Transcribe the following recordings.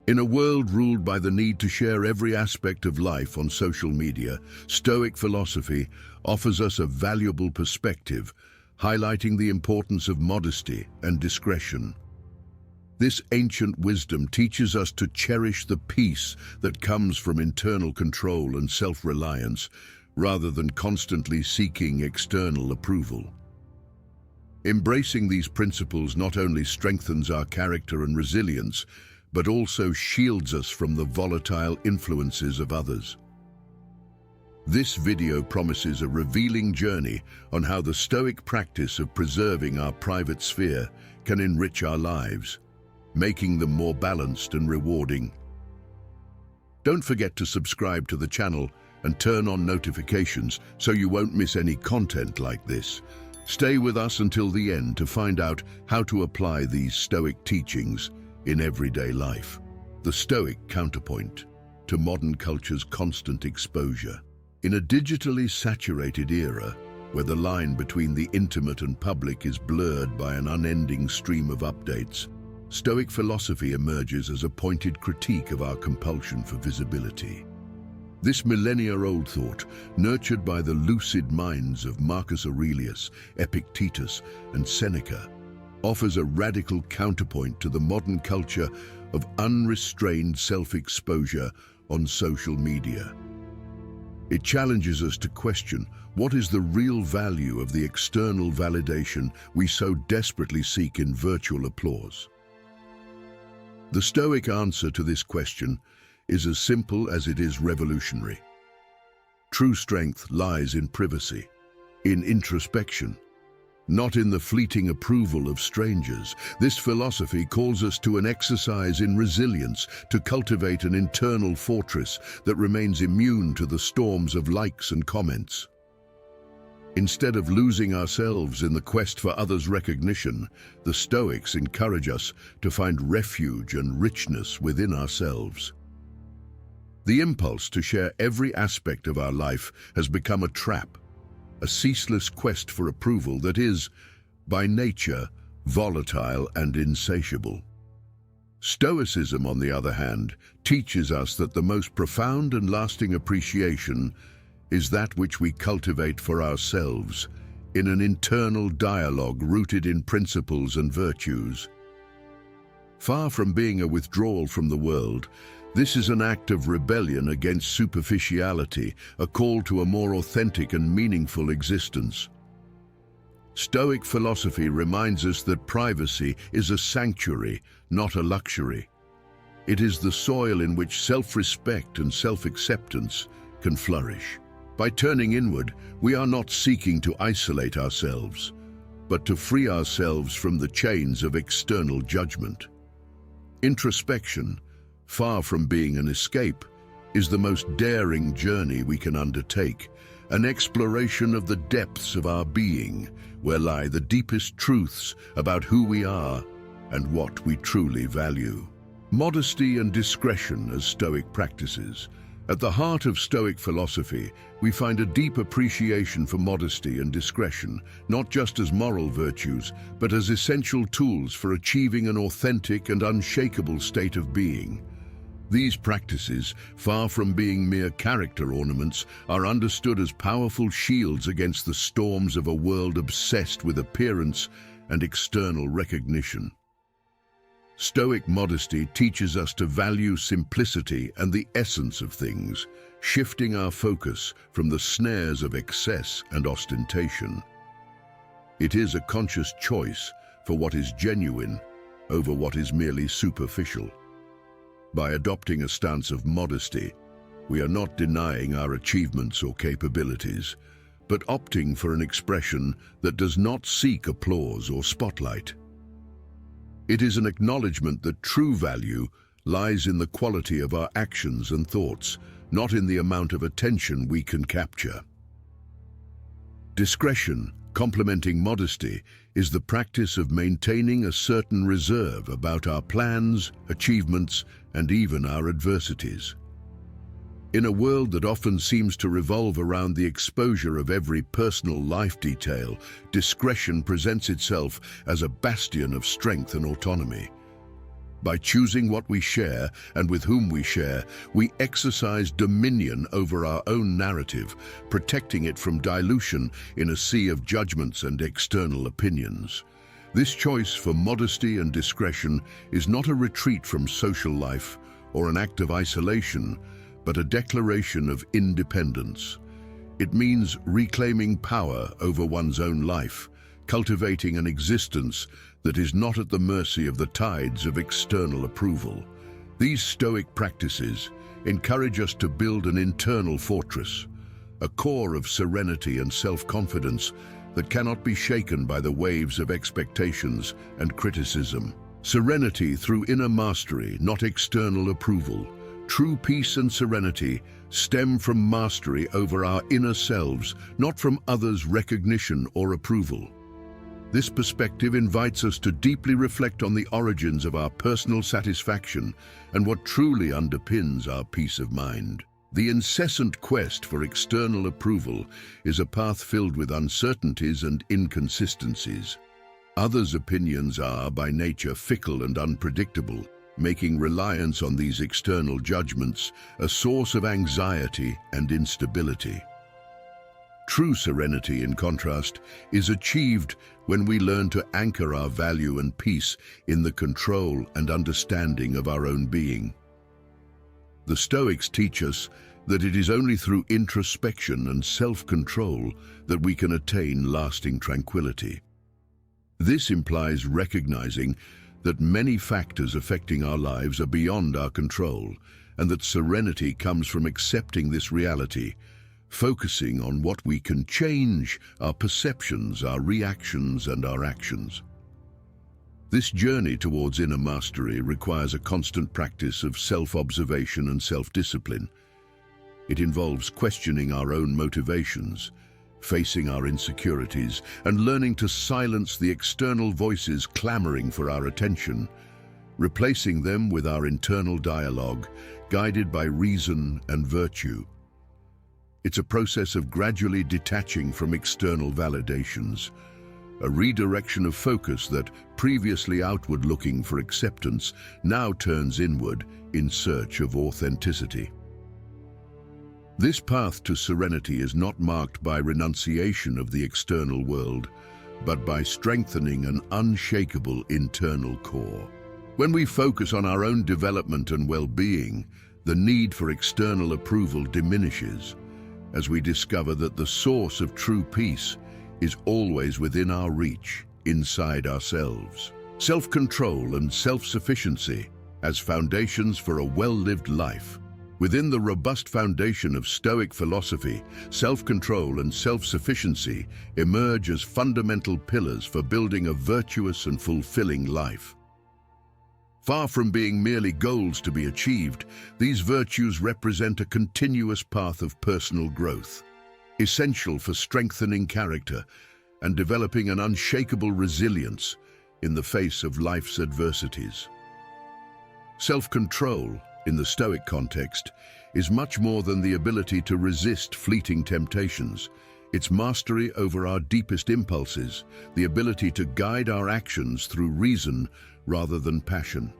In a world ruled by the need to share every aspect of life on social media, Stoic philosophy offers us a valuable perspective, highlighting the importance of modesty and discretion. This ancient wisdom teaches us to cherish the peace that comes from internal control and self-reliance, rather than constantly seeking external approval. Embracing these principles not only strengthens our character and resilience, but also shields us from the volatile influences of others. This video promises a revealing journey on how the Stoic practice of preserving our private sphere can enrich our lives, making them more balanced and rewarding. Don't forget to subscribe to the channel and turn on notifications so you won't miss any content like this. Stay with us until the end to find out how to apply these Stoic teachings in everyday life. The Stoic counterpoint to modern culture's constant exposure. In a digitally saturated era, where the line between the intimate and public is blurred by an unending stream of updates, Stoic philosophy emerges as a pointed critique of our compulsion for visibility. This millennia-old thought, nurtured by the lucid minds of Marcus Aurelius, Epictetus, and Seneca, offers a radical counterpoint to the modern culture of unrestrained self-exposure on social media. It challenges us to question what is the real value of the external validation we so desperately seek in virtual applause. The Stoic answer to this question is as simple as it is revolutionary. True strength lies in privacy, in introspection, not in the fleeting approval of strangers. This philosophy calls us to an exercise in resilience, to cultivate an internal fortress that remains immune to the storms of likes and comments. Instead of losing ourselves in the quest for others' recognition, the Stoics encourage us to find refuge and richness within ourselves. The impulse to share every aspect of our life has become a trap, a ceaseless quest for approval that is, by nature, volatile and insatiable. Stoicism, on the other hand, teaches us that the most profound and lasting appreciation is that which we cultivate for ourselves, in an internal dialogue rooted in principles and virtues. Far from being a withdrawal from the world, this is an act of rebellion against superficiality, a call to a more authentic and meaningful existence. Stoic philosophy reminds us that privacy is a sanctuary, not a luxury. It is the soil in which self-respect and self-acceptance can flourish. By turning inward, we are not seeking to isolate ourselves, but to free ourselves from the chains of external judgment. Introspection, far from being an escape, is the most daring journey we can undertake, an exploration of the depths of our being, where lie the deepest truths about who we are and what we truly value. Modesty and discretion as Stoic practices. At the heart of Stoic philosophy, we find a deep appreciation for modesty and discretion, not just as moral virtues, but as essential tools for achieving an authentic and unshakable state of being. These practices, far from being mere character ornaments, are understood as powerful shields against the storms of a world obsessed with appearance and external recognition. Stoic modesty teaches us to value simplicity and the essence of things, shifting our focus from the snares of excess and ostentation. It is a conscious choice for what is genuine over what is merely superficial. By adopting a stance of modesty, we are not denying our achievements or capabilities, but opting for an expression that does not seek applause or spotlight. It is an acknowledgement that true value lies in the quality of our actions and thoughts, not in the amount of attention we can capture. Discretion, complementing modesty, is the practice of maintaining a certain reserve about our plans, achievements, and even our adversities. In a world that often seems to revolve around the exposure of every personal life detail, discretion presents itself as a bastion of strength and autonomy. By choosing what we share and with whom we share, we exercise dominion over our own narrative, protecting it from dilution in a sea of judgments and external opinions. This choice for modesty and discretion is not a retreat from social life or an act of isolation, but a declaration of independence. It means reclaiming power over one's own life, cultivating an existence that is not at the mercy of the tides of external approval. These Stoic practices encourage us to build an internal fortress, a core of serenity and self-confidence that cannot be shaken by the waves of expectations and criticism. Serenity through inner mastery, not external approval. True peace and serenity stem from mastery over our inner selves, not from others' recognition or approval. This perspective invites us to deeply reflect on the origins of our personal satisfaction and what truly underpins our peace of mind. The incessant quest for external approval is a path filled with uncertainties and inconsistencies. Others' opinions are, by nature, fickle and unpredictable, making reliance on these external judgments a source of anxiety and instability. True serenity, in contrast, is achieved when we learn to anchor our value and peace in the control and understanding of our own being. The Stoics teach us that it is only through introspection and self-control that we can attain lasting tranquility. This implies recognizing that many factors affecting our lives are beyond our control, and that serenity comes from accepting this reality, focusing on what we can change: our perceptions, our reactions, and our actions. This journey towards inner mastery requires a constant practice of self-observation and self-discipline. It involves questioning our own motivations, facing our insecurities, and learning to silence the external voices clamoring for our attention, replacing them with our internal dialogue, guided by reason and virtue. It's a process of gradually detaching from external validations, a redirection of focus that, previously outward-looking for acceptance, now turns inward in search of authenticity. This path to serenity is not marked by renunciation of the external world, but by strengthening an unshakable internal core. When we focus on our own development and well-being, the need for external approval diminishes, as we discover that the source of true peace is always within our reach, inside ourselves. Self-control and self-sufficiency as foundations for a well-lived life. Within the robust foundation of Stoic philosophy, self-control and self-sufficiency emerge as fundamental pillars for building a virtuous and fulfilling life. Far from being merely goals to be achieved, these virtues represent a continuous path of personal growth, essential for strengthening character and developing an unshakable resilience in the face of life's adversities. Self-control, in the Stoic context, is much more than the ability to resist fleeting temptations. It's mastery over our deepest impulses, the ability to guide our actions through reason rather than passion.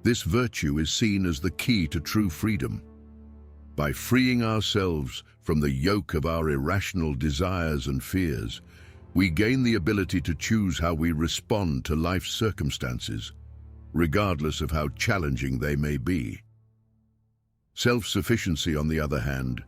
This virtue is seen as the key to true freedom. By freeing ourselves from the yoke of our irrational desires and fears, we gain the ability to choose how we respond to life's circumstances, regardless of how challenging they may be. Self-sufficiency, on the other hand,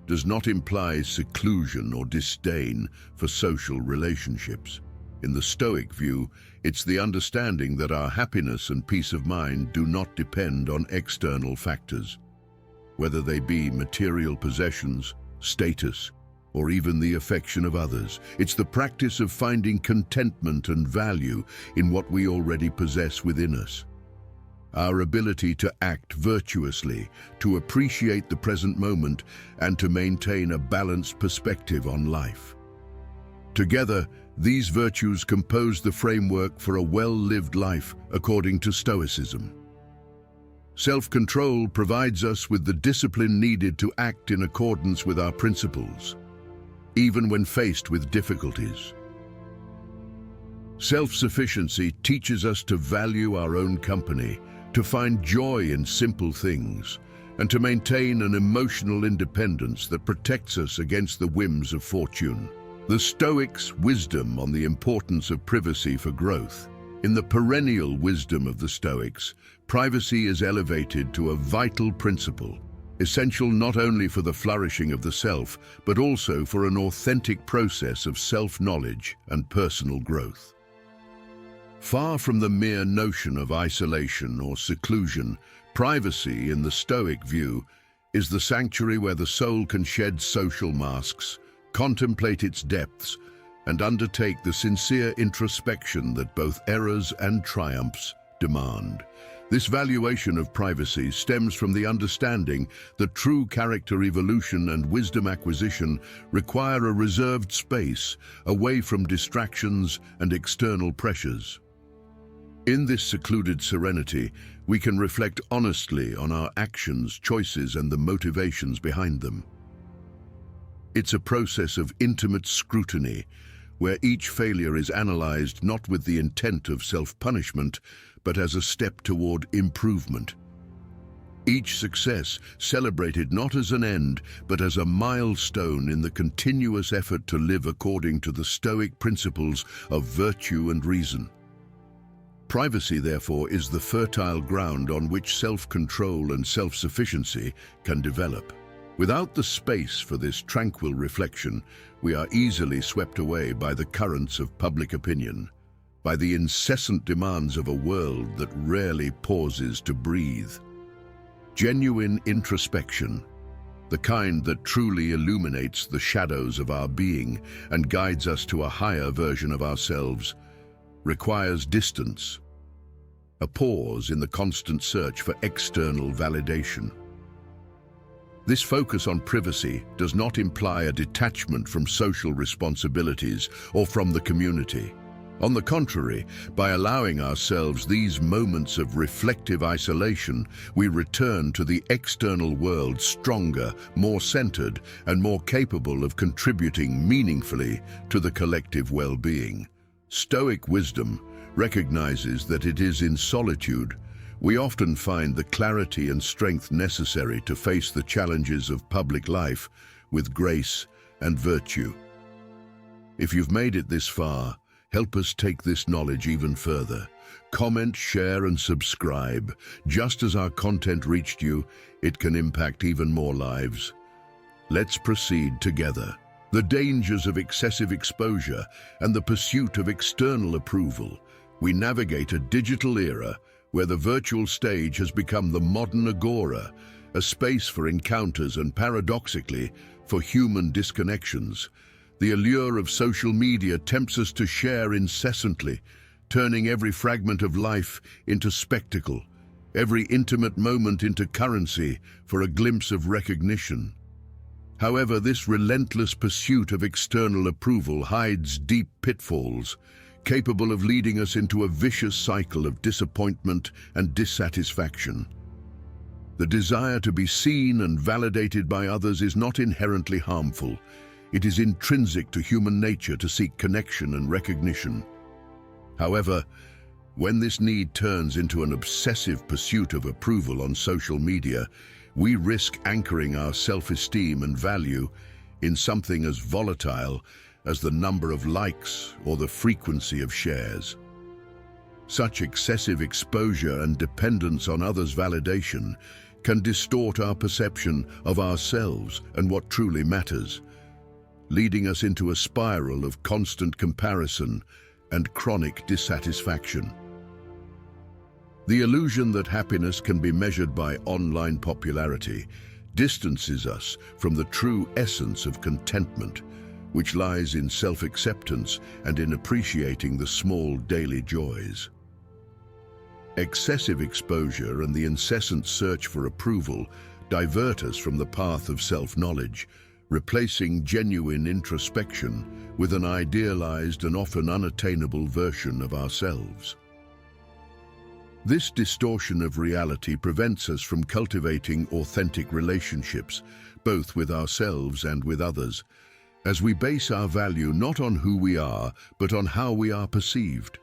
does not imply seclusion or disdain for social relationships. In the Stoic view, it's the understanding that our happiness and peace of mind do not depend on external factors, whether they be material possessions, status, or even the affection of others. It's the practice of finding contentment and value in what we already possess within us. Our ability to act virtuously, to appreciate the present moment, and to maintain a balanced perspective on life. Together, these virtues compose the framework for a well-lived life according to Stoicism. Self-control provides us with the discipline needed to act in accordance with our principles, even when faced with difficulties. Self-sufficiency teaches us to value our own company, to find joy in simple things, and to maintain an emotional independence that protects us against the whims of fortune. The Stoics' wisdom on the importance of privacy for growth. In the perennial wisdom of the Stoics, privacy is elevated to a vital principle, essential not only for the flourishing of the self, but also for an authentic process of self-knowledge and personal growth. Far from the mere notion of isolation or seclusion, privacy, in the Stoic view, is the sanctuary where the soul can shed social masks, contemplate its depths, and undertake the sincere introspection that both errors and triumphs demand. This valuation of privacy stems from the understanding that true character evolution and wisdom acquisition require a reserved space, away from distractions and external pressures. In this secluded serenity, we can reflect honestly on our actions, choices, and the motivations behind them. It's a process of intimate scrutiny, where each failure is analyzed not with the intent of self-punishment, but as a step toward improvement. Each success celebrated not as an end, but as a milestone in the continuous effort to live according to the Stoic principles of virtue and reason. Privacy, therefore, is the fertile ground on which self-control and self-sufficiency can develop. Without the space for this tranquil reflection, we are easily swept away by the currents of public opinion, by the incessant demands of a world that rarely pauses to breathe. Genuine introspection, the kind that truly illuminates the shadows of our being and guides us to a higher version of ourselves, requires distance, a pause in the constant search for external validation. This focus on privacy does not imply a detachment from social responsibilities or from the community. On the contrary, by allowing ourselves these moments of reflective isolation, we return to the external world stronger, more centered, and more capable of contributing meaningfully to the collective well-being. Stoic wisdom recognizes that it is in solitude we often find the clarity and strength necessary to face the challenges of public life with grace and virtue. If you've made it this far, help us take this knowledge even further. Comment, share, and subscribe. Just as our content reached you, it can impact even more lives. Let's proceed together. The dangers of excessive exposure and the pursuit of external approval. We navigate a digital era where the virtual stage has become the modern agora, a space for encounters and, paradoxically, for human disconnections. The allure of social media tempts us to share incessantly, turning every fragment of life into spectacle, every intimate moment into currency for a glimpse of recognition. However, this relentless pursuit of external approval hides deep pitfalls, capable of leading us into a vicious cycle of disappointment and dissatisfaction. The desire to be seen and validated by others is not inherently harmful. It is intrinsic to human nature to seek connection and recognition. However, when this need turns into an obsessive pursuit of approval on social media, we risk anchoring our self-esteem and value in something as volatile as the number of likes or the frequency of shares. Such excessive exposure and dependence on others' validation can distort our perception of ourselves and what truly matters, leading us into a spiral of constant comparison and chronic dissatisfaction. The illusion that happiness can be measured by online popularity distances us from the true essence of contentment, which lies in self-acceptance and in appreciating the small daily joys. Excessive exposure and the incessant search for approval divert us from the path of self-knowledge, replacing genuine introspection with an idealized and often unattainable version of ourselves. This distortion of reality prevents us from cultivating authentic relationships, both with ourselves and with others, as we base our value not on who we are, but on how we are perceived.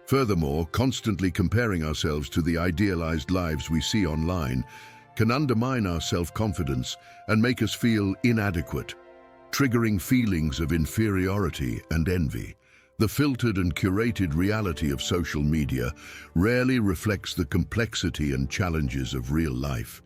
Furthermore, constantly comparing ourselves to the idealized lives we see online can undermine our self-confidence and make us feel inadequate, triggering feelings of inferiority and envy. The filtered and curated reality of social media rarely reflects the complexity and challenges of real life,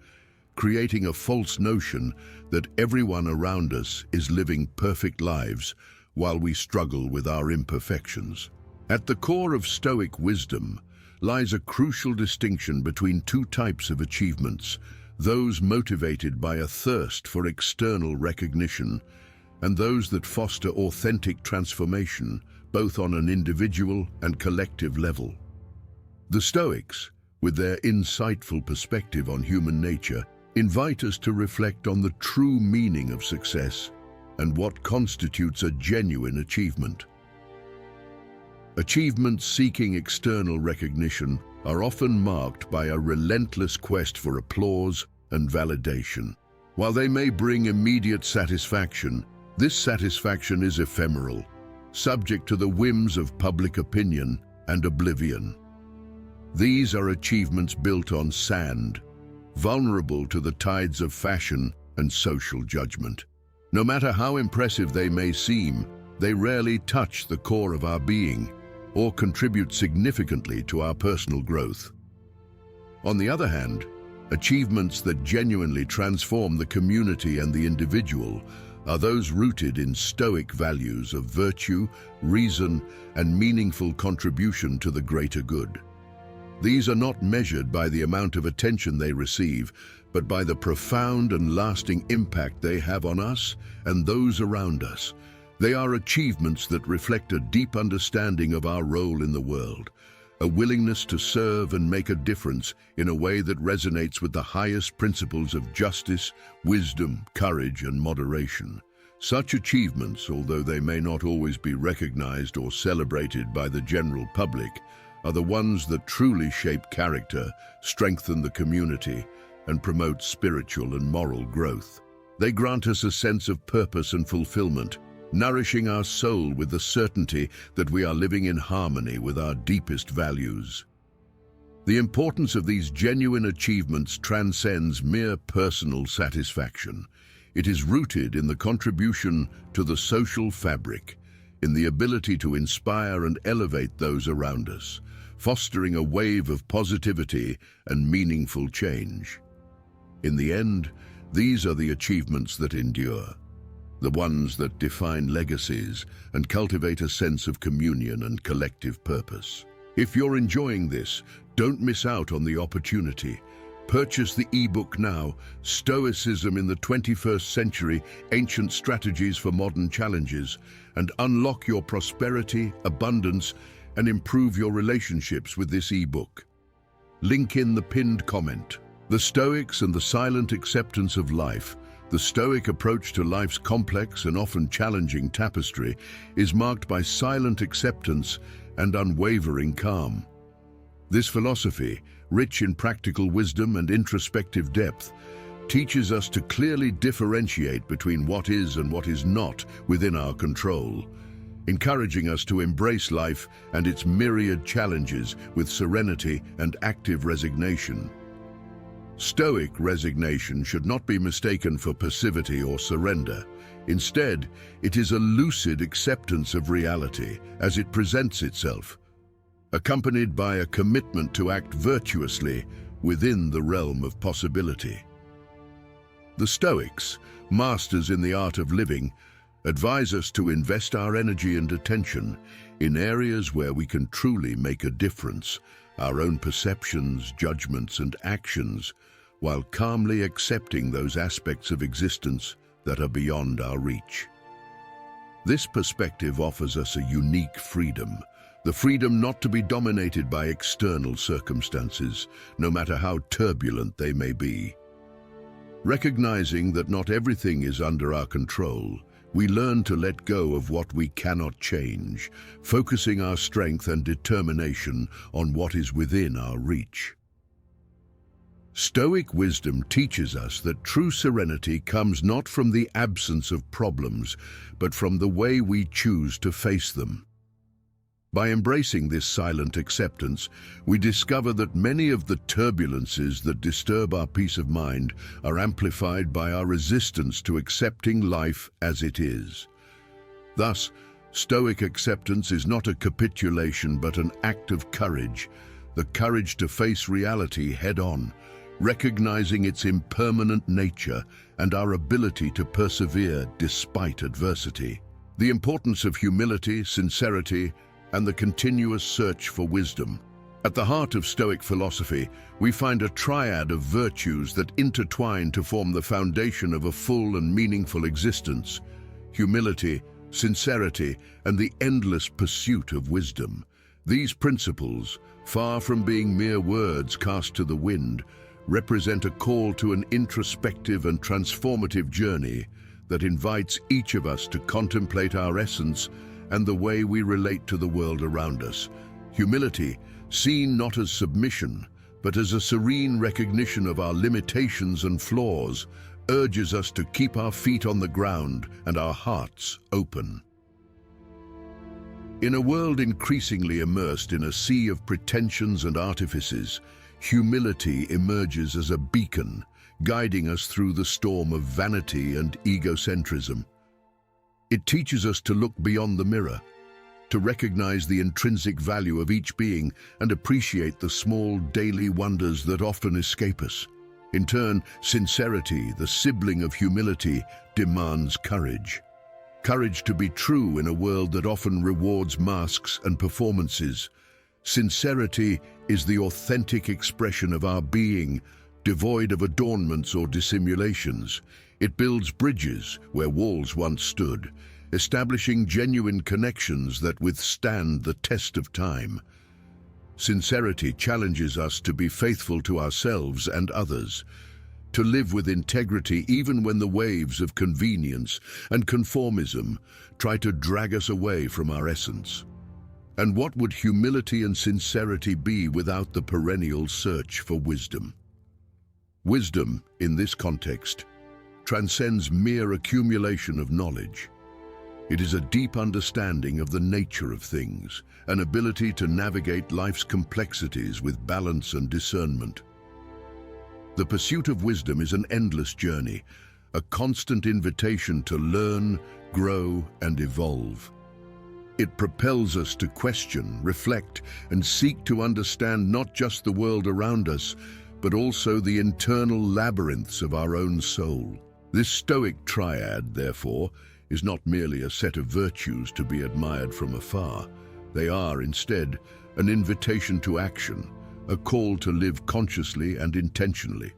creating a false notion that everyone around us is living perfect lives while we struggle with our imperfections. At the core of Stoic wisdom lies a crucial distinction between two types of achievements: those motivated by a thirst for external recognition and those that foster authentic transformation, both on an individual and collective level. The Stoics, with their insightful perspective on human nature, invite us to reflect on the true meaning of success and what constitutes a genuine achievement. Achievements seeking external recognition are often marked by a relentless quest for applause and validation. While they may bring immediate satisfaction, this satisfaction is ephemeral, subject to the whims of public opinion and oblivion. These are achievements built on sand, vulnerable to the tides of fashion and social judgment. No matter how impressive they may seem, they rarely touch the core of our being or contribute significantly to our personal growth. On the other hand, achievements that genuinely transform the community and the individual are those rooted in Stoic values of virtue, reason, and meaningful contribution to the greater good. These are not measured by the amount of attention they receive, but by the profound and lasting impact they have on us and those around us. They are achievements that reflect a deep understanding of our role in the world, a willingness to serve and make a difference in a way that resonates with the highest principles of justice, wisdom, courage, and moderation. Such achievements, although they may not always be recognized or celebrated by the general public, are the ones that truly shape character, strengthen the community, and promote spiritual and moral growth. They grant us a sense of purpose and fulfillment, nourishing our soul with the certainty that we are living in harmony with our deepest values. The importance of these genuine achievements transcends mere personal satisfaction. It is rooted in the contribution to the social fabric, in the ability to inspire and elevate those around us, fostering a wave of positivity and meaningful change. In the end, these are the achievements that endure, the ones that define legacies and cultivate a sense of communion and collective purpose. If you're enjoying this, don't miss out on the opportunity. Purchase the ebook now, Stoicism in the 21st Century, Ancient Strategies for Modern Challenges, and unlock your prosperity, abundance, and improve your relationships with this ebook. Link in the pinned comment. The Stoics and the silent acceptance of life. The Stoic approach to life's complex and often challenging tapestry is marked by silent acceptance and unwavering calm. This philosophy, rich in practical wisdom and introspective depth, teaches us to clearly differentiate between what is and what is not within our control, encouraging us to embrace life and its myriad challenges with serenity and active resignation. Stoic resignation should not be mistaken for passivity or surrender. Instead, it is a lucid acceptance of reality as it presents itself, accompanied by a commitment to act virtuously within the realm of possibility. The Stoics, masters in the art of living, advise us to invest our energy and attention in areas where we can truly make a difference, our own perceptions, judgments, and actions, while calmly accepting those aspects of existence that are beyond our reach. This perspective offers us a unique freedom, the freedom not to be dominated by external circumstances, no matter how turbulent they may be. Recognizing that not everything is under our control, we learn to let go of what we cannot change, focusing our strength and determination on what is within our reach. Stoic wisdom teaches us that true serenity comes not from the absence of problems, but from the way we choose to face them. By embracing this silent acceptance, we discover that many of the turbulences that disturb our peace of mind are amplified by our resistance to accepting life as it is. Thus, Stoic acceptance is not a capitulation but an act of courage, the courage to face reality head-on, recognizing its impermanent nature and our ability to persevere despite adversity. The importance of humility, sincerity, and the continuous search for wisdom. At the heart of Stoic philosophy, we find a triad of virtues that intertwine to form the foundation of a full and meaningful existence: humility, sincerity, and the endless pursuit of wisdom. These principles, far from being mere words cast to the wind, represent a call to an introspective and transformative journey that invites each of us to contemplate our essence and the way we relate to the world around us. Humility, seen not as submission, but as a serene recognition of our limitations and flaws, urges us to keep our feet on the ground and our hearts open. In a world increasingly immersed in a sea of pretensions and artifices, humility emerges as a beacon, guiding us through the storm of vanity and egocentrism. It teaches us to look beyond the mirror, to recognize the intrinsic value of each being and appreciate the small daily wonders that often escape us. In turn, sincerity, the sibling of humility, demands courage. Courage to be true in a world that often rewards masks and performances. Sincerity is the authentic expression of our being, devoid of adornments or dissimulations. It builds bridges where walls once stood, establishing genuine connections that withstand the test of time. Sincerity challenges us to be faithful to ourselves and others, to live with integrity even when the waves of convenience and conformism try to drag us away from our essence. And what would humility and sincerity be without the perennial search for wisdom? Wisdom, in this context, transcends mere accumulation of knowledge. It is a deep understanding of the nature of things, an ability to navigate life's complexities with balance and discernment. The pursuit of wisdom is an endless journey, a constant invitation to learn, grow, and evolve. It propels us to question, reflect, and seek to understand not just the world around us, but also the internal labyrinths of our own soul. This Stoic triad, therefore, is not merely a set of virtues to be admired from afar. They are, instead, an invitation to action, a call to live consciously and intentionally.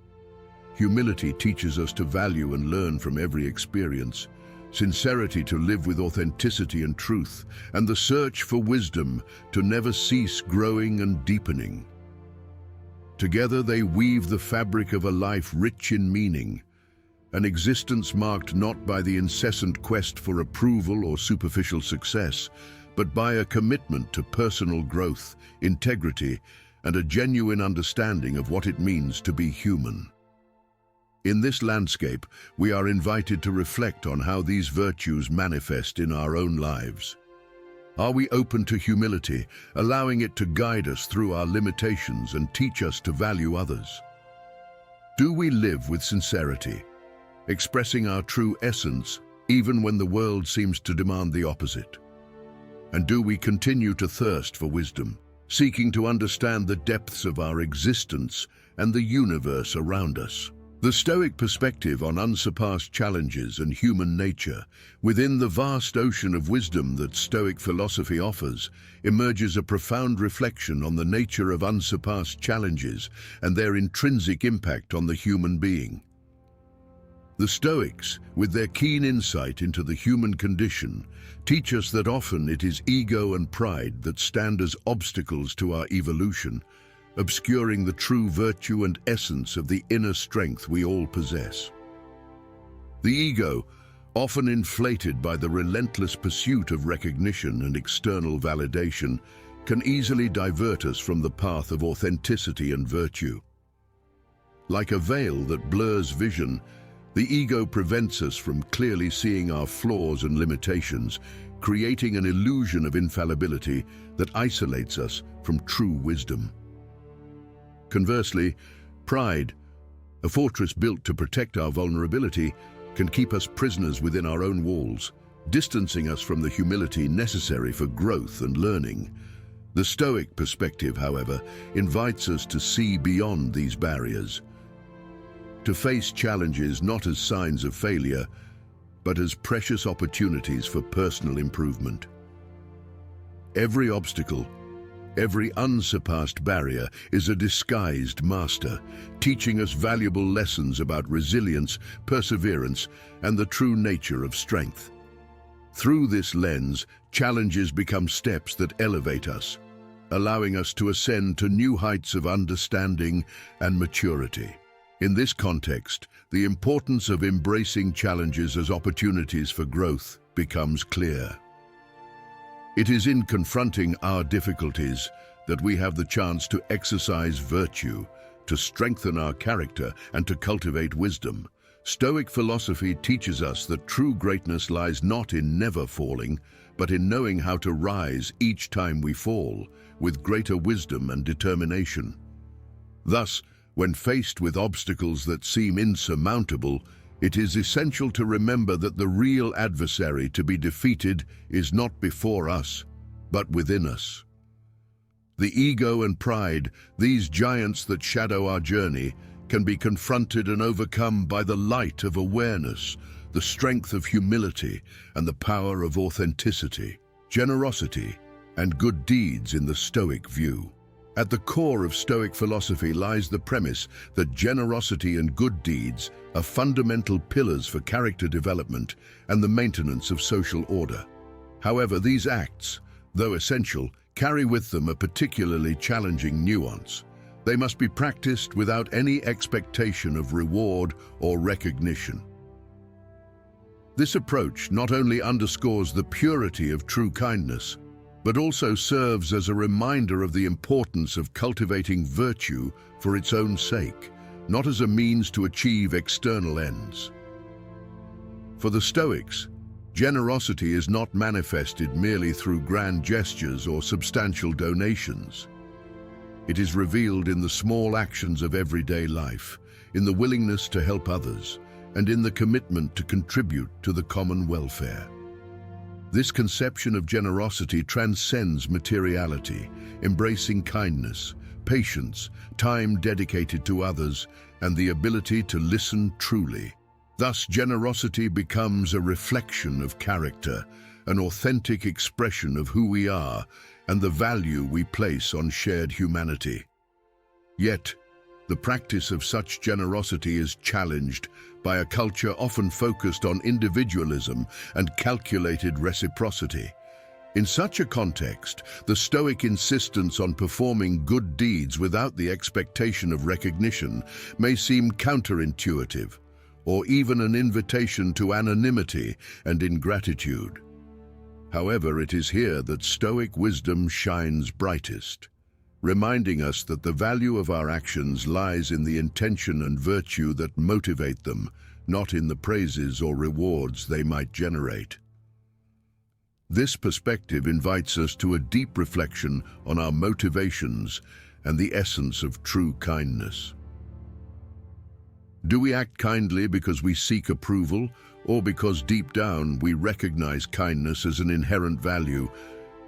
Humility teaches us to value and learn from every experience, sincerity to live with authenticity and truth, and the search for wisdom to never cease growing and deepening. Together they weave the fabric of a life rich in meaning, an existence marked not by the incessant quest for approval or superficial success, but by a commitment to personal growth, integrity, and a genuine understanding of what it means to be human. In this landscape, we are invited to reflect on how these virtues manifest in our own lives. Are we open to humility, allowing it to guide us through our limitations and teach us to value others? Do we live with sincerity, expressing our true essence even when the world seems to demand the opposite? And do we continue to thirst for wisdom, seeking to understand the depths of our existence and the universe around us? The Stoic perspective on unsurpassed challenges and human nature, within the vast ocean of wisdom that Stoic philosophy offers, emerges a profound reflection on the nature of unsurpassed challenges and their intrinsic impact on the human being. The Stoics, with their keen insight into the human condition, teach us that often it is ego and pride that stand as obstacles to our evolution, obscuring the true virtue and essence of the inner strength we all possess. The ego, often inflated by the relentless pursuit of recognition and external validation, can easily divert us from the path of authenticity and virtue. Like a veil that blurs vision, the ego prevents us from clearly seeing our flaws and limitations, creating an illusion of infallibility that isolates us from true wisdom. Conversely, pride, a fortress built to protect our vulnerability, can keep us prisoners within our own walls, distancing us from the humility necessary for growth and learning. The Stoic perspective, however, invites us to see beyond these barriers, to face challenges not as signs of failure, but as precious opportunities for personal improvement. Every obstacle, every unsurpassed barrier is a disguised master, teaching us valuable lessons about resilience, perseverance, and the true nature of strength. Through this lens, challenges become steps that elevate us, allowing us to ascend to new heights of understanding and maturity. In this context, the importance of embracing challenges as opportunities for growth becomes clear. It is in confronting our difficulties that we have the chance to exercise virtue, to strengthen our character, and to cultivate wisdom. Stoic philosophy teaches us that true greatness lies not in never falling, but in knowing how to rise each time we fall, with greater wisdom and determination. Thus, when faced with obstacles that seem insurmountable, it is essential to remember that the real adversary to be defeated is not before us, but within us. The ego and pride, these giants that shadow our journey, can be confronted and overcome by the light of awareness, the strength of humility, and the power of authenticity, generosity, and good deeds in the Stoic view. At the core of Stoic philosophy lies the premise that generosity and good deeds are fundamental pillars for character development and the maintenance of social order. However, these acts, though essential, carry with them a particularly challenging nuance. They must be practiced without any expectation of reward or recognition. This approach not only underscores the purity of true kindness, but also serves as a reminder of the importance of cultivating virtue for its own sake, not as a means to achieve external ends. For the Stoics, generosity is not manifested merely through grand gestures or substantial donations. It is revealed in the small actions of everyday life, in the willingness to help others, and in the commitment to contribute to the common welfare. This conception of generosity transcends materiality, embracing kindness, patience, time dedicated to others, and the ability to listen truly. Thus, generosity becomes a reflection of character, an authentic expression of who we are and the value we place on shared humanity. Yet, the practice of such generosity is challenged by a culture often focused on individualism and calculated reciprocity. In such a context, the Stoic insistence on performing good deeds without the expectation of recognition may seem counterintuitive, or even an invitation to anonymity and ingratitude. However, it is here that Stoic wisdom shines brightest, reminding us that the value of our actions lies in the intention and virtue that motivate them, not in the praises or rewards they might generate. This perspective invites us to a deep reflection on our motivations and the essence of true kindness. Do we act kindly because we seek approval, or because deep down we recognize kindness as an inherent value,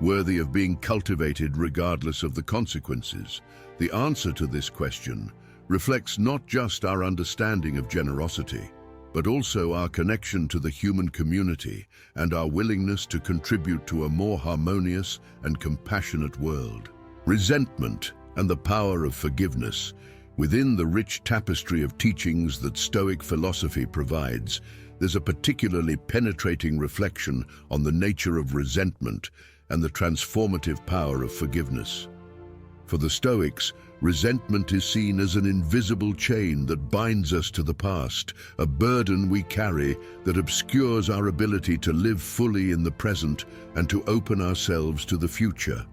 worthy of being cultivated regardless of the consequences? The answer to this question reflects not just our understanding of generosity, but also our connection to the human community and our willingness to contribute to a more harmonious and compassionate world. Resentment and the power of forgiveness. Within the rich tapestry of teachings that Stoic philosophy provides, there's a particularly penetrating reflection on the nature of resentment and the transformative power of forgiveness. For the Stoics, resentment is seen as an invisible chain that binds us to the past, a burden we carry that obscures our ability to live fully in the present and to open ourselves to the future.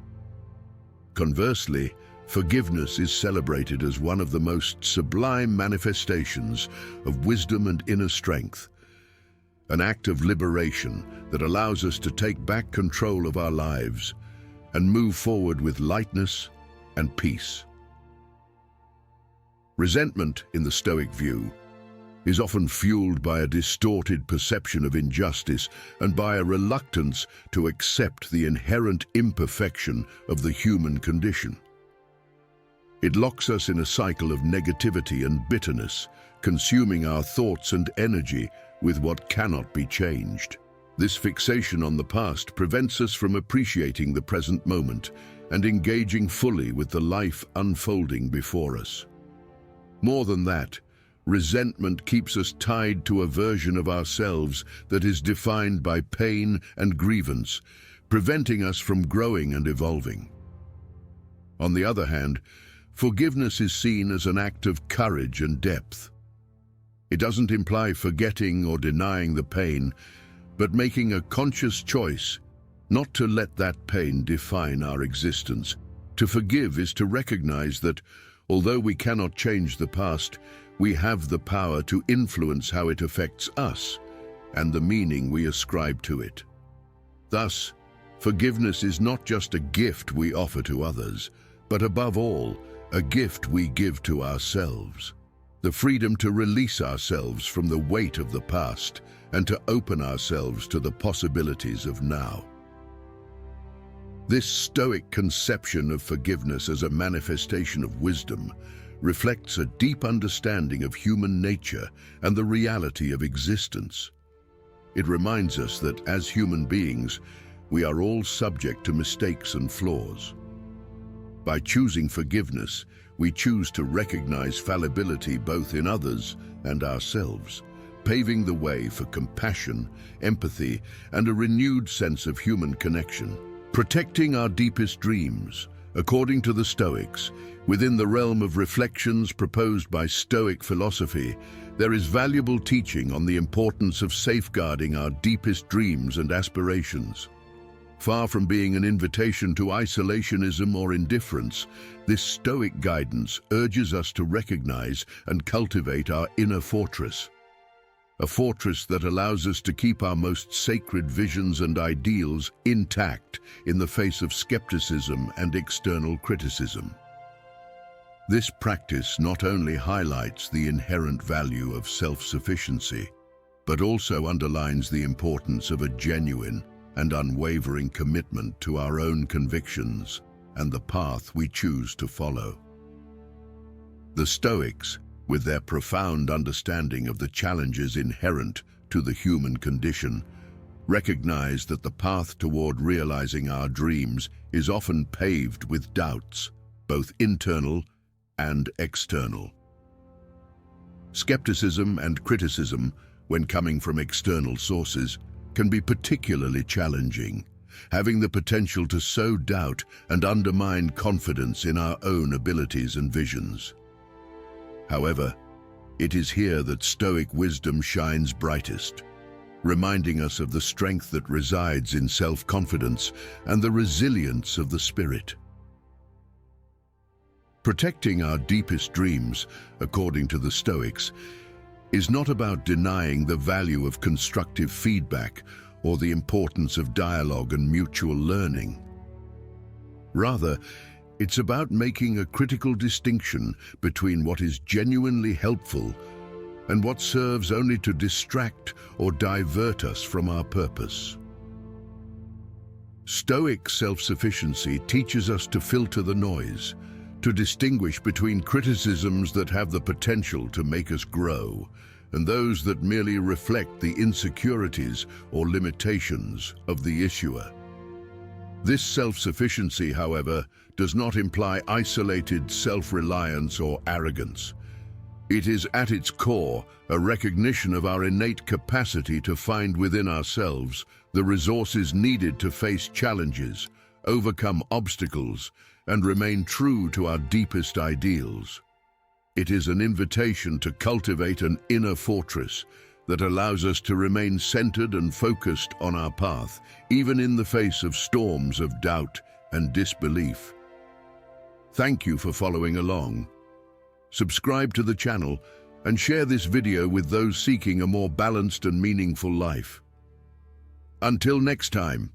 Conversely, Forgiveness is celebrated as one of the most sublime manifestations of wisdom and inner strength, an act of liberation that allows us to take back control of our lives and move forward with lightness and peace. Resentment, in the Stoic view, is often fueled by a distorted perception of injustice and by a reluctance to accept the inherent imperfection of the human condition. It locks us in a cycle of negativity and bitterness, consuming our thoughts and energy with what cannot be changed. This fixation on the past prevents us from appreciating the present moment and engaging fully with the life unfolding before us. More than that, resentment keeps us tied to a version of ourselves that is defined by pain and grievance, preventing us from growing and evolving. On the other hand, forgiveness is seen as an act of courage and depth. It doesn't imply forgetting or denying the pain, but making a conscious choice not to let that pain define our existence. To forgive is to recognize that, although we cannot change the past, we have the power to influence how it affects us and the meaning we ascribe to it. Thus, forgiveness is not just a gift we offer to others, but above all, a gift we give to ourselves. The freedom to release ourselves from the weight of the past and to open ourselves to the possibilities of now. This Stoic conception of forgiveness as a manifestation of wisdom reflects a deep understanding of human nature and the reality of existence. It reminds us that, as human beings, we are all subject to mistakes and flaws. By choosing forgiveness, we choose to recognize fallibility both in others and ourselves, paving the way for compassion, empathy, and a renewed sense of human connection. Protecting our deepest dreams, according to the Stoics, within the realm of reflections proposed by Stoic philosophy, there is valuable teaching on the importance of safeguarding our deepest dreams and aspirations. Far from being an invitation to isolationism or indifference, this Stoic guidance urges us to recognize and cultivate our inner fortress. A fortress that allows us to keep our most sacred visions and ideals intact in the face of skepticism and external criticism. This practice not only highlights the inherent value of self-sufficiency, but also underlines the importance of a genuine and unwavering commitment to our own convictions and the path we choose to follow. The Stoics, with their profound understanding of the challenges inherent to the human condition, recognize that the path toward realizing our dreams is often paved with doubts, both internal and external. Skepticism and criticism, when coming from external sources, can be particularly challenging, having the potential to sow doubt and undermine confidence in our own abilities and visions. However, it is here that Stoic wisdom shines brightest, reminding us of the strength that resides in self-confidence and the resilience of the spirit. Protecting our deepest dreams, according to the Stoics, is not about denying the value of constructive feedback or the importance of dialogue and mutual learning. Rather, it's about making a critical distinction between what is genuinely helpful and what serves only to distract or divert us from our purpose. Stoic self-sufficiency teaches us to filter the noise, to distinguish between criticisms that have the potential to make us grow and those that merely reflect the insecurities or limitations of the issuer. This self-sufficiency, however, does not imply isolated self-reliance or arrogance. It is at its core a recognition of our innate capacity to find within ourselves the resources needed to face challenges, overcome obstacles, and remain true to our deepest ideals. It is an invitation to cultivate an inner fortress that allows us to remain centered and focused on our path, even in the face of storms of doubt and disbelief. Thank you for following along. Subscribe to the channel and share this video with those seeking a more balanced and meaningful life. Until next time.